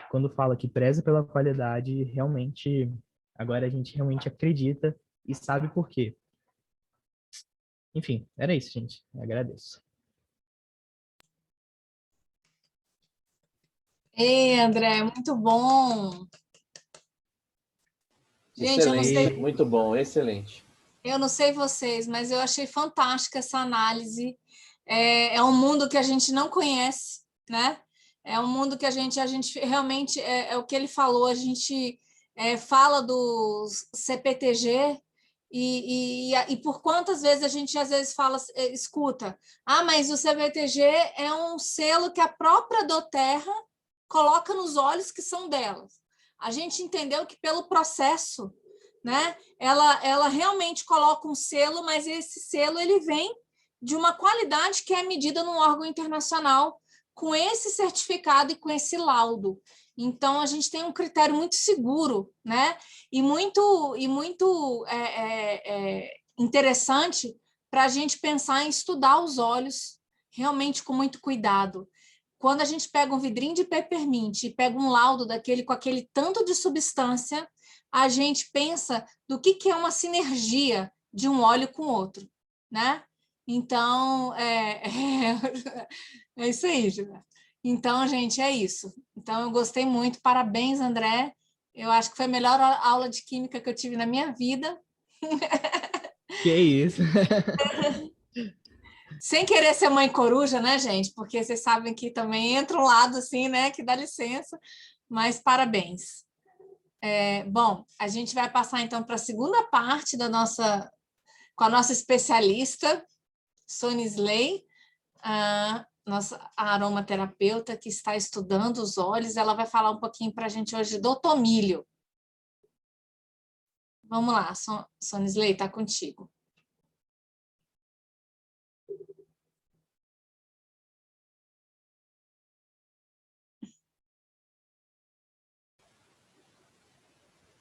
quando fala que preza pela qualidade, realmente, agora a gente realmente acredita e sabe por quê. Enfim, era isso, gente. Eu agradeço. Ei, André, muito bom. Gente, eu não Excelente, sei, muito bom, excelente. eu não sei vocês, mas eu achei fantástica essa análise. É um mundo que a gente não conhece, né? É um mundo que a gente realmente, é o que ele falou, a gente fala do CPTG e por quantas vezes a gente às vezes fala, escuta, mas o CPTG é um selo que a própria Doterra coloca nos olhos que são delas. A gente entendeu que pelo processo, né, ela realmente coloca um selo, mas esse selo ele vem de uma qualidade que é medida num órgão internacional com esse certificado e com esse laudo. Então, a gente tem um critério muito seguro, né? E muito interessante para a gente pensar em estudar os óleos realmente com muito cuidado. Quando a gente pega um vidrinho de peppermint e pega um laudo daquele com aquele tanto de substância, a gente pensa do que é uma sinergia de um óleo com outro, né? Então, é isso aí, Gilberto. Então, gente, é isso. Então, eu gostei muito. Parabéns, André. Eu acho que foi a melhor aula de química que eu tive na minha vida. Que isso? Sem querer ser mãe coruja, né, gente? Porque vocês sabem que também entra um lado assim, né, que dá licença. Mas parabéns. Bom, a gente vai passar então para a segunda parte com a nossa especialista, Sônia Slay, a nossa aromaterapeuta que está estudando os óleos. Ela vai falar um pouquinho para a gente hoje do tomilho. Vamos lá, Sônia Slay, está contigo.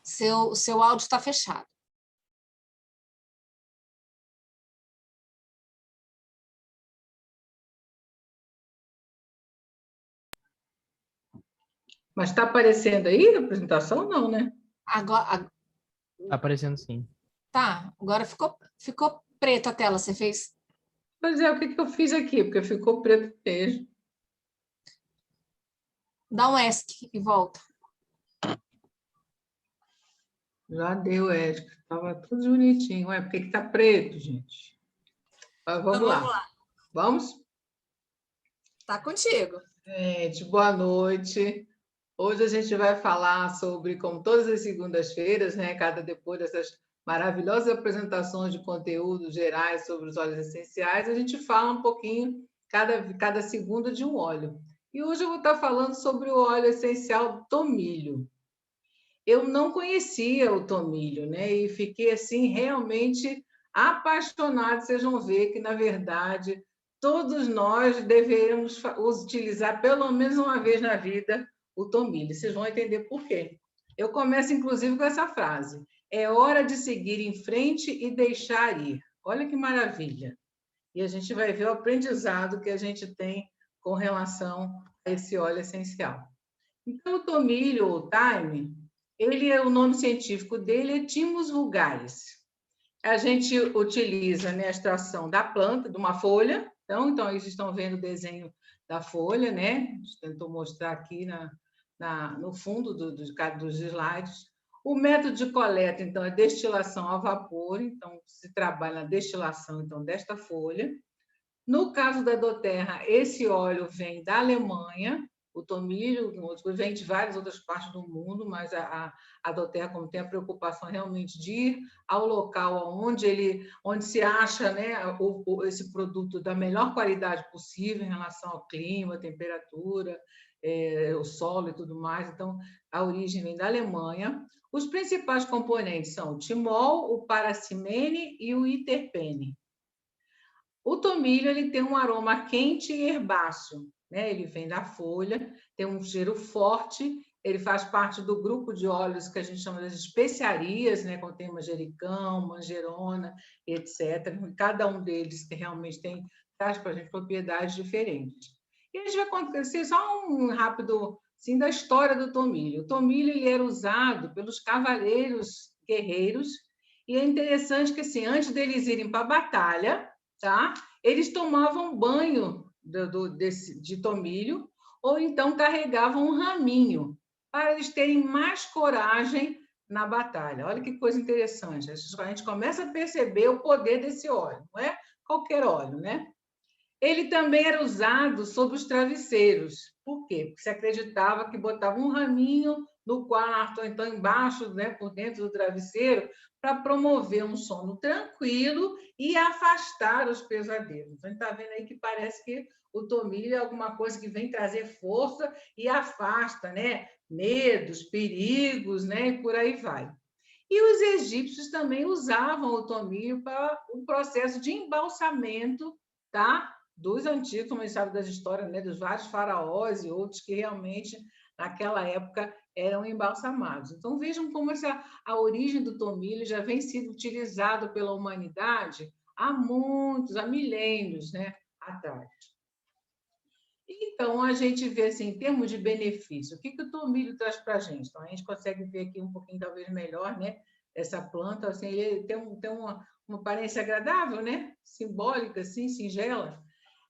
Seu áudio está fechado. Mas está aparecendo aí a apresentação? Não, né? Agora, Tá aparecendo sim. tá, agora ficou preto a tela, você fez? Pois é, o que eu fiz aqui? Porque ficou preto mesmo. Dá um ESC e volta. Já deu, Érica. Estava tudo bonitinho. Ué, por que está preto, gente? Mas vamos lá. Vamos? Tá contigo. Gente, boa noite. Hoje a gente vai falar sobre, como todas as segundas-feiras, né, depois dessas maravilhosas apresentações de conteúdos gerais sobre os óleos essenciais, a gente fala um pouquinho, cada segundo, de um óleo. E hoje eu vou estar falando sobre o óleo essencial tomilho. Eu não conhecia o tomilho, né? E fiquei assim realmente apaixonada. Vocês vão ver que, na verdade, todos nós deveríamos utilizar pelo menos uma vez na vida o tomilho. Vocês vão entender por quê. Eu começo, inclusive, com essa frase: é hora de seguir em frente e deixar ir. Olha que maravilha! E a gente vai ver o aprendizado que a gente tem com relação a esse óleo essencial. Então, o tomilho, ou thyme, o nome científico dele é Thymus vulgaris. A gente utiliza, né, a extração da planta, de uma folha. Então eles estão vendo o desenho da folha, né? A gente tentou mostrar aqui no fundo dos slides. O método de coleta, então, é destilação a vapor. Então, se trabalha na destilação, então, desta folha. No caso da doTERRA, esse óleo vem da Alemanha. O tomilho vem de várias outras partes do mundo, mas a doTERRA, como tem a preocupação realmente de ir ao local onde se acha, né, esse produto da melhor qualidade possível em relação ao clima, temperatura, o solo e tudo mais. Então, a origem vem da Alemanha. Os principais componentes são o timol, o paracimene e o iterpene. O tomilho ele tem um aroma quente e herbáceo, né? Ele vem da folha, tem um cheiro forte, ele faz parte do grupo de óleos que a gente chama de especiarias, né? Contém manjericão, manjerona, etc. Cada um deles realmente traz para a gente propriedades diferentes. E a gente vai contar só um rápido assim, da história do tomilho. O tomilho ele era usado pelos cavaleiros guerreiros, e é interessante que assim, antes deles irem para a batalha, tá? Eles tomavam banho de tomilho, ou então carregavam um raminho, para eles terem mais coragem na batalha. Olha que coisa interessante. A gente começa a perceber o poder desse óleo, não é qualquer óleo, né? Ele também era usado sobre os travesseiros. Por quê? Porque se acreditava que botava um raminho no quarto, ou então embaixo, né, por dentro do travesseiro, para promover um sono tranquilo e afastar os pesadelos. Então, a gente está vendo aí que parece que o tomilho é alguma coisa que vem trazer força e afasta, né, medos, perigos, né, e por aí vai. E os egípcios também usavam o tomilho para o processo de embalsamento, tá? Dos antigos, como a gente sabe das histórias, né, dos vários faraós e outros que realmente, naquela época, eram embalsamados. Então, vejam como a origem do tomilho já vem sendo utilizado pela humanidade há milênios, né, atrás. Então, a gente vê, assim, em termos de benefício, o que o tomilho traz para a gente? Então, a gente consegue ver aqui um pouquinho, talvez, melhor, né, essa planta, assim, ele tem uma aparência agradável, né, simbólica, assim, singela.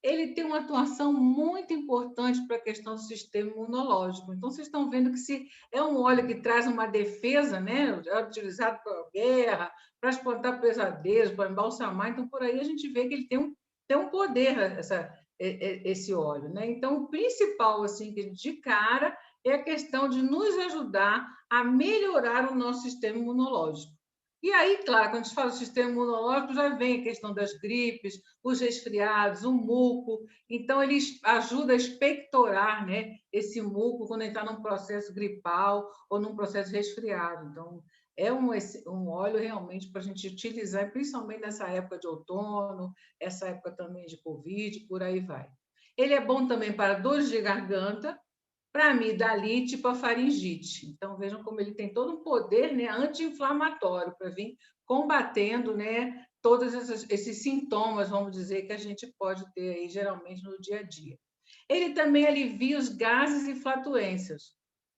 Ele tem uma atuação muito importante para a questão do sistema imunológico. Então, vocês estão vendo que se é um óleo que traz uma defesa, né, é utilizado para guerra, para espantar pesadelos, para embalsamar, então, por aí a gente vê que ele tem um poder, esse óleo, né? Então, o principal, assim, de cara, é a questão de nos ajudar a melhorar o nosso sistema imunológico. E aí, claro, quando a gente fala do sistema imunológico, já vem a questão das gripes, os resfriados, o muco. Então, ele ajuda a expectorar, né, esse muco quando ele está num processo gripal ou num processo resfriado. Então, é um óleo realmente para a gente utilizar, principalmente nessa época de outono, essa época também de Covid, por aí vai. Ele é bom também para dores de garganta, para amidalite e para faringite. Então, vejam como ele tem todo um poder, né, anti-inflamatório para vir combatendo, né, todos esses sintomas, vamos dizer, que a gente pode ter aí, geralmente, no dia a dia. Ele também alivia os gases e flatulências,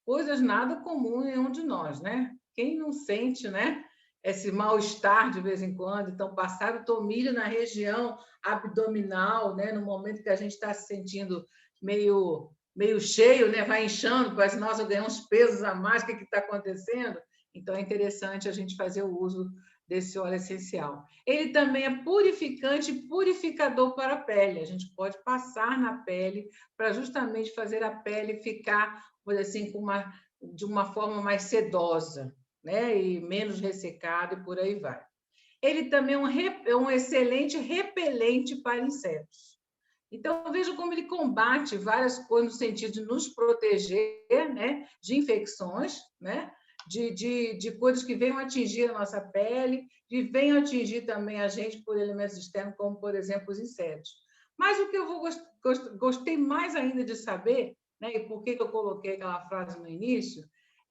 coisas nada comum em nenhum de nós, né? Quem não sente, né, esse mal-estar de vez em quando? Então, passar o tomilho na região abdominal, né, no momento que a gente está se sentindo meio cheio, né? Vai inchando, parece, nossa, eu ganhei uns pesos a mais, o que está acontecendo? Então, é interessante a gente fazer o uso desse óleo essencial. Ele também é purificante e purificador para a pele. A gente pode passar na pele para justamente fazer a pele ficar, por assim, de uma forma mais sedosa, né? E menos ressecada e por aí vai. Ele também é um excelente repelente para insetos. Então, veja como ele combate várias coisas no sentido de nos proteger, né, de infecções, né, de coisas que venham atingir a nossa pele, e venham atingir também a gente por elementos externos, como, por exemplo, os insetos. Mas o que eu gostei mais ainda de saber, né, e por que eu coloquei aquela frase no início,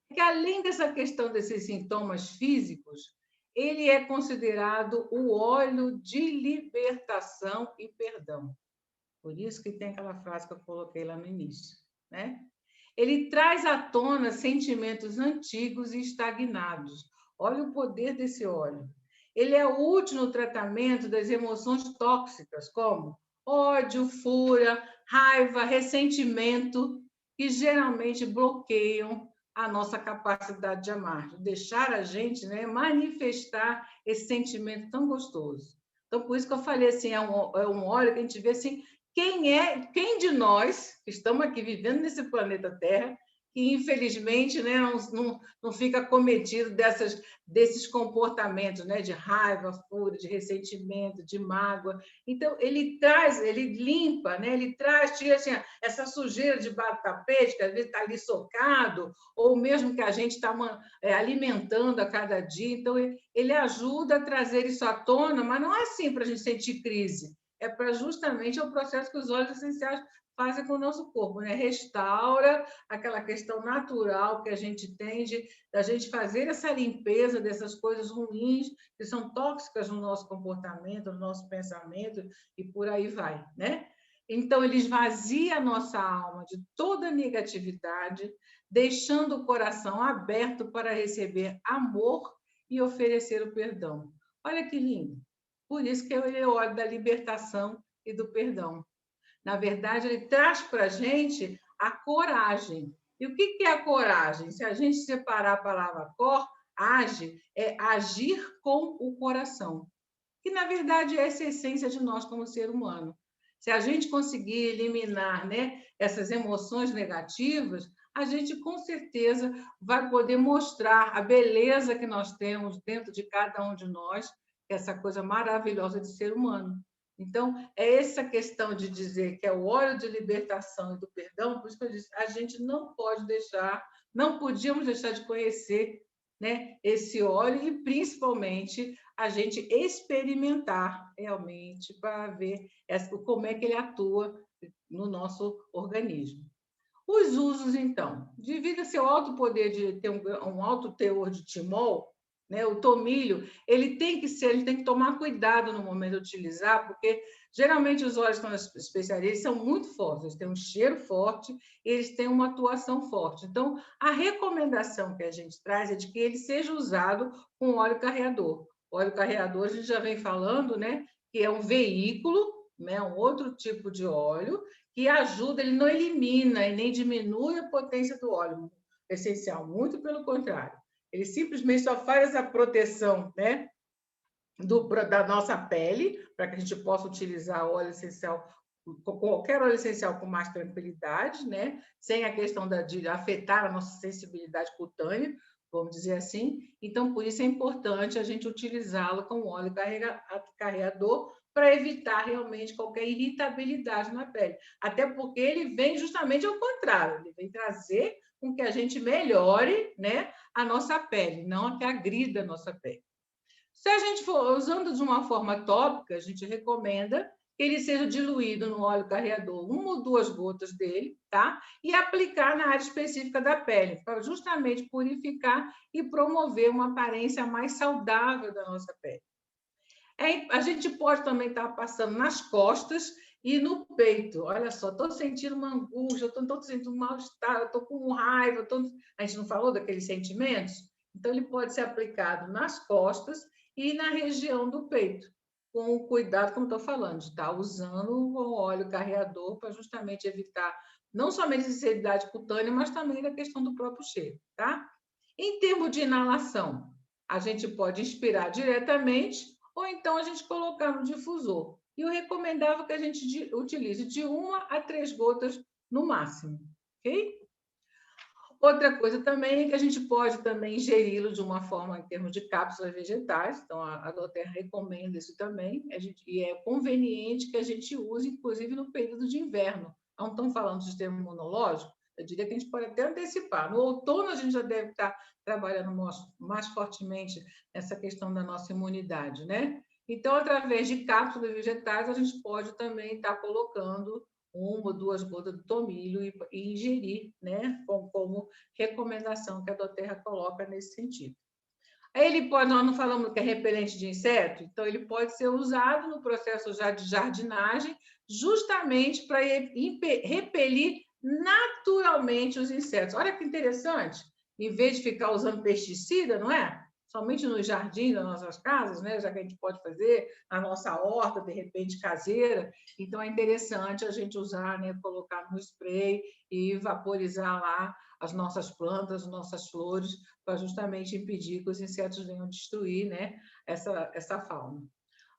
é que, além dessa questão desses sintomas físicos, ele é considerado o óleo de libertação e perdão. Por isso que tem aquela frase que eu coloquei lá no início, né? Ele traz à tona sentimentos antigos e estagnados. Olha o poder desse óleo. Ele é útil no tratamento das emoções tóxicas, como ódio, fúria, raiva, ressentimento, que geralmente bloqueiam a nossa capacidade de amar, de deixar a gente, né, manifestar esse sentimento tão gostoso. Então, por isso que eu falei assim, é um óleo que a gente vê assim, quem de nós que estamos aqui vivendo nesse planeta Terra, que infelizmente, né, não fica cometido desses comportamentos, né, de raiva, fúria, de ressentimento, de mágoa. Então, ele limpa, né, ele tira assim, essa sujeira de tapete, que às vezes está ali socado, ou mesmo que a gente está alimentando a cada dia. Então, ele ajuda a trazer isso à tona, mas não é assim para a gente sentir crise. É para justamente o processo que os óleos essenciais fazem com o nosso corpo, né? Restaura aquela questão natural que a gente tem da gente fazer essa limpeza dessas coisas ruins que são tóxicas no nosso comportamento, no nosso pensamento e por aí vai, né? Então, ele esvazia a nossa alma de toda negatividade, deixando o coração aberto para receber amor e oferecer o perdão. Olha que lindo! Por isso que ele é o óleo da libertação e do perdão. Na verdade, ele traz para a gente a coragem. E o que é a coragem? Se a gente separar a palavra é agir com o coração, que, na verdade, é essa essência de nós como ser humano. Se a gente conseguir eliminar, né, essas emoções negativas, a gente, com certeza, vai poder mostrar a beleza que nós temos dentro de cada um de nós, essa coisa maravilhosa de ser humano. Então, é essa questão de dizer que é o óleo de libertação e do perdão, por isso que eu disse, a gente não podíamos deixar de conhecer, né, esse óleo e, principalmente, a gente experimentar realmente para ver como é que ele atua no nosso organismo. Os usos, então, devido a seu alto poder de ter um alto teor de timol, né, o tomilho, ele tem que tomar cuidado no momento de utilizar, porque geralmente os óleos especiarias são muito fortes, eles têm um cheiro forte, eles têm uma atuação forte. Então, a recomendação que a gente traz é de que ele seja usado com óleo carreador. O óleo carreador, a gente já vem falando, né, que é um veículo, né, um outro tipo de óleo, que ajuda, ele não elimina e nem diminui a potência do óleo essencial, muito pelo contrário. Ele simplesmente só faz essa proteção, né, da nossa pele, para que a gente possa utilizar o óleo essencial, qualquer óleo essencial com mais tranquilidade, né, sem a questão de afetar a nossa sensibilidade cutânea, vamos dizer assim. Então, por isso é importante a gente utilizá-lo com óleo carreador para evitar realmente qualquer irritabilidade na pele. Até porque ele vem justamente ao contrário, ele vem trazer com que a gente melhore, né, a nossa pele, não que agrida a nossa pele. Se a gente for usando de uma forma tópica, a gente recomenda que ele seja diluído no óleo carreador, 1 ou 2 gotas dele, tá? E aplicar na área específica da pele, para justamente purificar e promover uma aparência mais saudável da nossa pele. A gente pode também estar passando nas costas e no peito. Olha só, estou sentindo uma angústia, estou sentindo um mal-estar, estou com raiva. A gente não falou daqueles sentimentos? Então, ele pode ser aplicado nas costas e na região do peito, com o cuidado, como estou falando, de estar usando o óleo carreador para justamente evitar não somente a sensibilidade cutânea, mas também a questão do próprio cheiro, tá? Em termos de inalação, a gente pode inspirar diretamente ou então a gente colocar no difusor. E eu recomendava que a gente utilize de 1 a 3 gotas no máximo, ok? Outra coisa também é que a gente pode também ingeri-lo de uma forma em termos de cápsulas vegetais, então a doTERRA recomenda isso também, e é conveniente que a gente use, inclusive no período de inverno. Não estamos falando do sistema imunológico, eu diria que a gente pode até antecipar. No outono, a gente já deve estar trabalhando mais fortemente essa questão da nossa imunidade, né? Então, através de cápsulas vegetais, a gente pode também estar colocando 1 ou 2 gotas de tomilho e ingerir, né? Como recomendação que a doTERRA coloca nesse sentido. Aí ele pode, nós não falamos que é repelente de inseto, então ele pode ser usado no processo já de jardinagem, justamente para repelir naturalmente os insetos. Olha que interessante, em vez de ficar usando pesticida, não é? Somente no jardim das nossas casas, né? Já que a gente pode fazer na nossa horta, de repente, caseira. Então, é interessante a gente usar, né? Colocar no spray e vaporizar lá as nossas plantas, as nossas flores, para justamente impedir que os insetos venham destruir, né? essa fauna.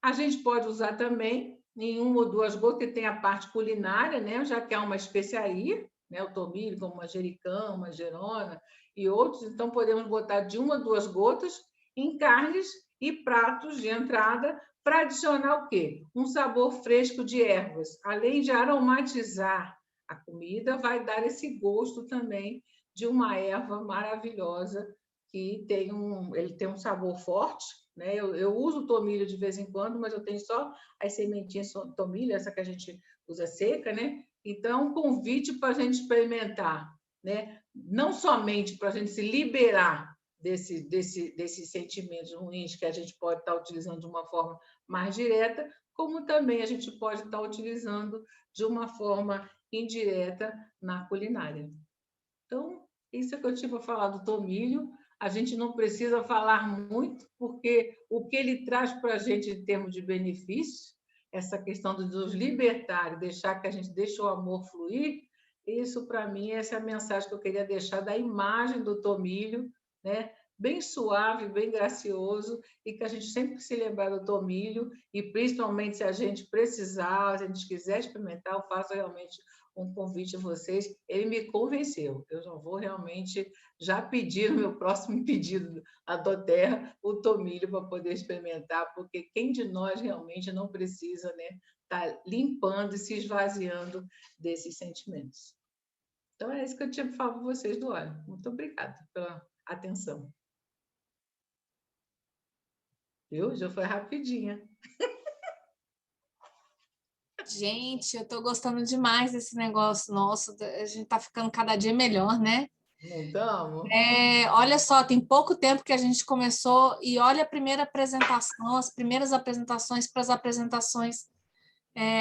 A gente pode usar também em 1 ou 2 gotas, que tem a parte culinária, né? Já que é uma especiaria, né? O tomilho, como manjericão, manjerona e outros, então podemos botar de 1 a 2 gotas em carnes e pratos de entrada para adicionar o quê? Um sabor fresco de ervas. Além de aromatizar a comida, vai dar esse gosto também de uma erva maravilhosa que ele tem um sabor forte, né? Eu uso tomilho de vez em quando, mas eu tenho só as sementinhas de tomilho, essa que a gente usa seca, né? Então, um convite para a gente experimentar, né? Não somente para a gente se liberar desses sentimentos ruins que a gente pode estar utilizando de uma forma mais direta, como também a gente pode estar utilizando de uma forma indireta na culinária. Então, isso é que eu tinha para falar do tomilho. A gente não precisa falar muito, porque o que ele traz para a gente em termos de benefício, essa questão de nos libertar e deixar que a gente deixe o amor fluir, isso, para mim, essa é a mensagem que eu queria deixar da imagem do tomilho, né? Bem suave, bem gracioso, e que a gente sempre se lembrar do tomilho, e principalmente se a gente precisar, se a gente quiser experimentar, eu faço realmente um convite a vocês. Ele me convenceu, eu já vou realmente já pedir no meu próximo pedido à doTERRA o tomilho para poder experimentar, porque quem de nós realmente não precisa, né, tá limpando e se esvaziando desses sentimentos. Então, é isso que eu tinha para falar para vocês do óleo. Muito obrigada pela atenção. Viu? Já foi rapidinha. Gente, eu estou gostando demais desse negócio nosso. A gente está ficando cada dia melhor, né? Não estamos? Olha só, tem pouco tempo que a gente começou e olha a primeira apresentação, as primeiras apresentações para as apresentações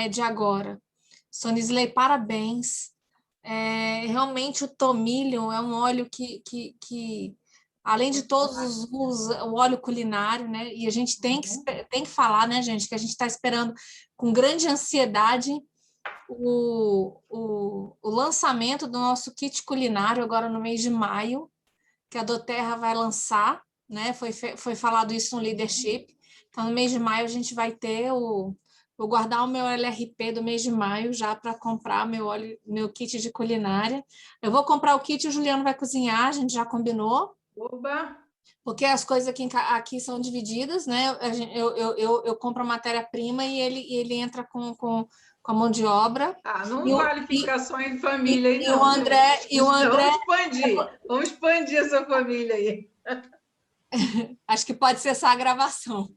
de agora. Sonisley, parabéns. Realmente o tomilho é um óleo que além de todos os usos, o óleo culinário, né? E a gente tem que falar, né, gente, que a gente está esperando com grande ansiedade o lançamento do nosso kit culinário agora no mês de maio, que a doTERRA vai lançar, né? Foi falado isso no Leadership. Então, no mês de maio, a gente vai ter vou guardar o meu LRP do mês de maio já para comprar meu kit de culinária. Eu vou comprar o kit, o Juliano vai cozinhar, a gente já combinou. Oba! Porque as coisas aqui são divididas, né? Eu compro a matéria-prima e ele entra com a mão de obra. Não vale ficar só em família aí, não. E o André... Vamos expandir essa família aí. Acho que pode ser essa a gravação.